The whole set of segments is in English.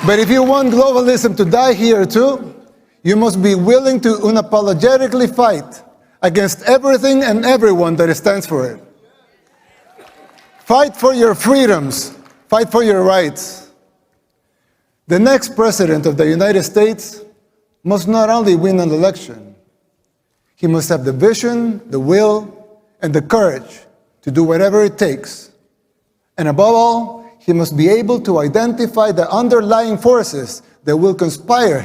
But if you want globalism to die here too, you must be willing to unapologetically fight against everything and everyone that stands for it. Fight for your freedoms. Fight for your rights. The next president of the United States must not only win an election, he must have the vision, the will, and the courage to do whatever it takes. And above all, he must be able to identify the underlying forces that will conspire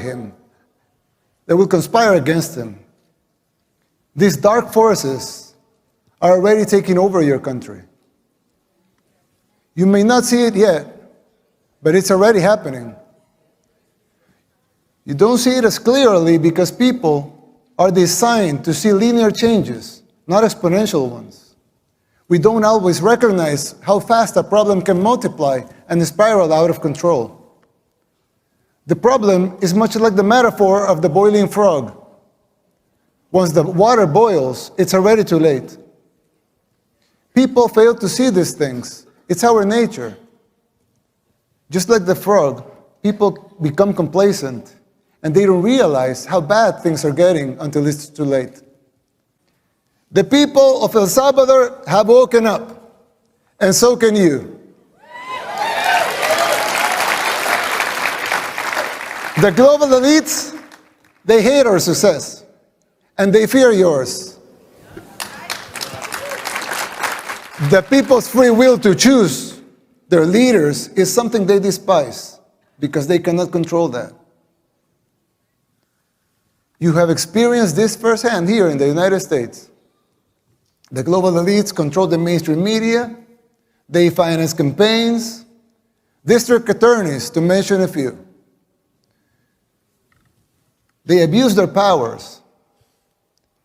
against him. These dark forces are already taking over your country. You may not see it yet, but it's already happening. You don't see it as clearly because people are designed to see linear changes, not exponential ones. We don't always recognize how fast a problem can multiply and spiral out of control. The problem is much like the metaphor of the boiling frog. Once the water boils, it's already too late. People fail to see these things. It's our nature. Just like the frog, people become complacent and they don't realize how bad things are getting until it's too late. The people of El Salvador have woken up, and so can you. The global elites, they hate our success, and they fear yours. The people's free will to choose their leaders is something they despise, because they cannot control that. You have experienced this firsthand here in the United States. The global elites control the mainstream media, they finance campaigns, district attorneys, to mention a few. They abuse their powers.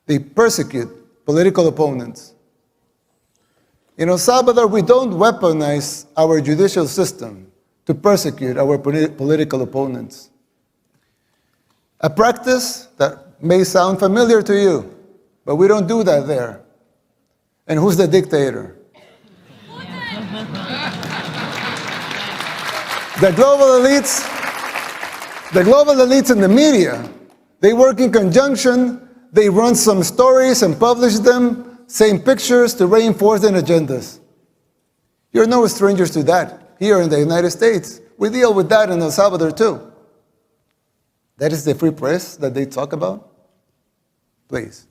They persecute political opponents. In El Salvador, we don't weaponize our judicial system to persecute our political opponents. A practice that may sound familiar to you, but we don't do that there. And who's the dictator? The global elites in the media, they work in conjunction, they run some stories and publish them, same pictures to reinforce their agendas. You're no strangers to that here in the United States. We deal with that in El Salvador too. That is the free press that they talk about? Please.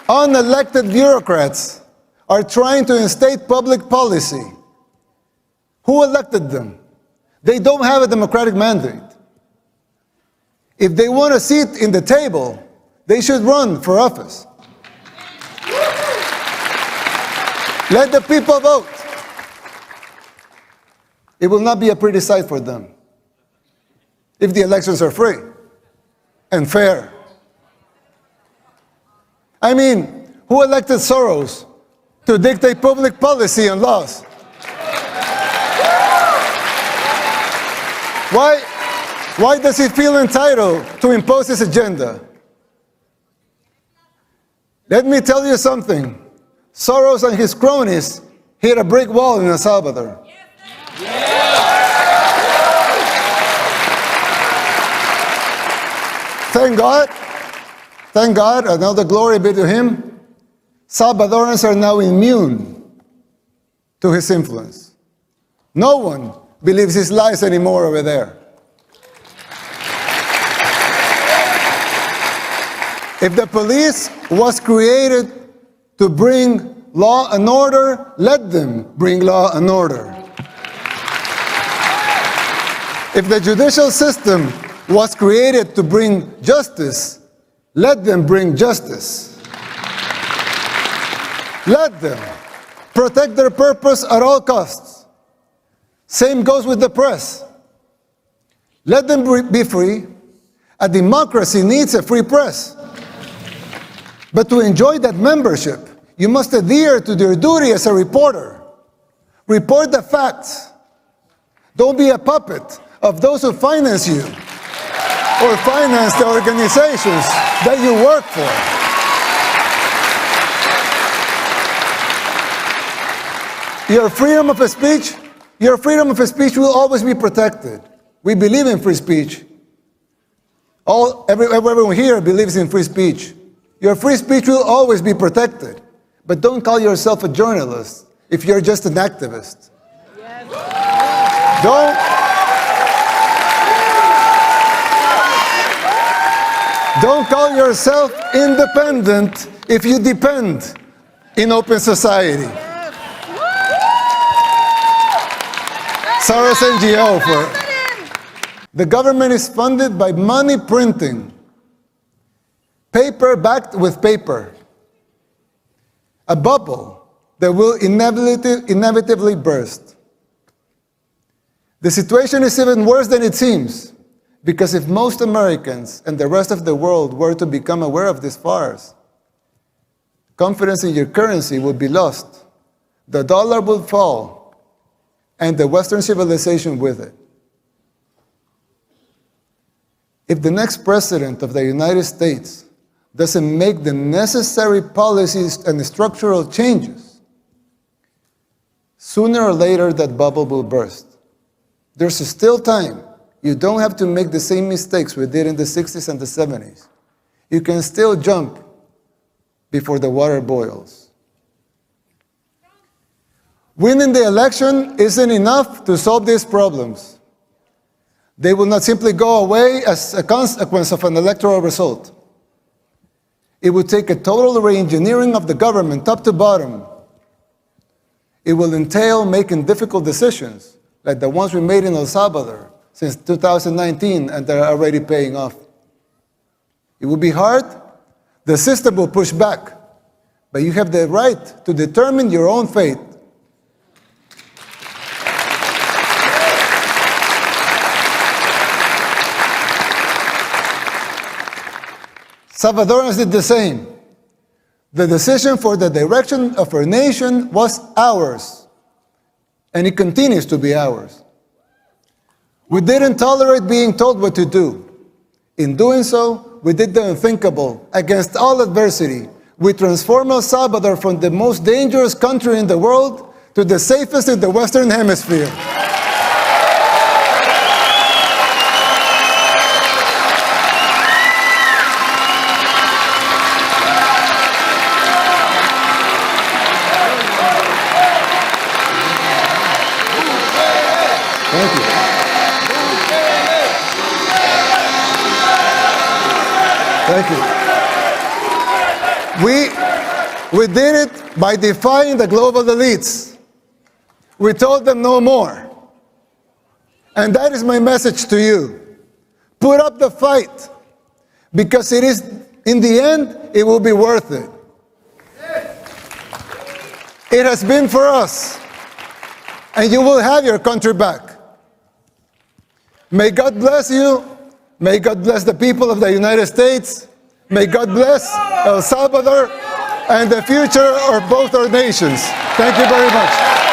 Unelected bureaucrats are trying to instate public policy. Who elected them? They don't have a democratic mandate. If they want a seat in the table, they should run for office. Let the people vote. It will not be a pretty sight for them if the elections are free and fair. I mean, who elected Soros to dictate public policy and laws? Why does he feel entitled to impose his agenda? Let me tell you something. Soros and his cronies hit a brick wall in El Salvador. Thank God, and all the glory be to him, Salvadorans are now immune to his influence. No one believes his lies anymore over there. If the police was created to bring law and order, let them bring law and order. If the judicial system was created to bring justice, let them bring justice. Let them protect their purpose at all costs. Same goes with the press. Let them be free. A democracy needs a free press. But to enjoy that membership, you must adhere to your duty as a reporter. Report the facts. Don't be a puppet of those who finance you or finance the organizations that you work for. Your freedom of speech will always be protected. We believe in free speech. Everyone here believes in free speech. Your free speech will always be protected. But don't call yourself a journalist if you're just an activist. Don't call yourself independent if you depend in open society. Soros NGO the government is funded by money printing, paper backed with paper, a bubble that will inevitably burst. The situation is even worse than it seems, because if most Americans and the rest of the world were to become aware of this farce, confidence in your currency would be lost, the dollar would fall, and the Western civilization with it. If the next president of the United States doesn't make the necessary policies and structural changes, sooner or later that bubble will burst. There's still time. You don't have to make the same mistakes we did in the 60s and the 70s. You can still jump before the water boils. Winning the election isn't enough to solve these problems. They will not simply go away as a consequence of an electoral result. It would take a total re-engineering of the government, top to bottom. It will entail making difficult decisions, like the ones we made in El Salvador since 2019, and they're already paying off. It will be hard. The system will push back, but you have the right to determine your own fate. Salvadorans did the same. The decision for the direction of our nation was ours, and it continues to be ours. We didn't tolerate being told what to do. In doing so, we did the unthinkable. Against all adversity, we transformed El Salvador from the most dangerous country in the world to the safest in the Western Hemisphere. Thank you. Thank you. We did it by defying the global elites. We told them no more. And that is my message to you. Put up the fight, because it is, in the end, it will be worth it. It has been for us, and you will have your country back. May God bless you. May God bless the people of the United States. May God bless El Salvador and the future of both our nations. Thank you very much.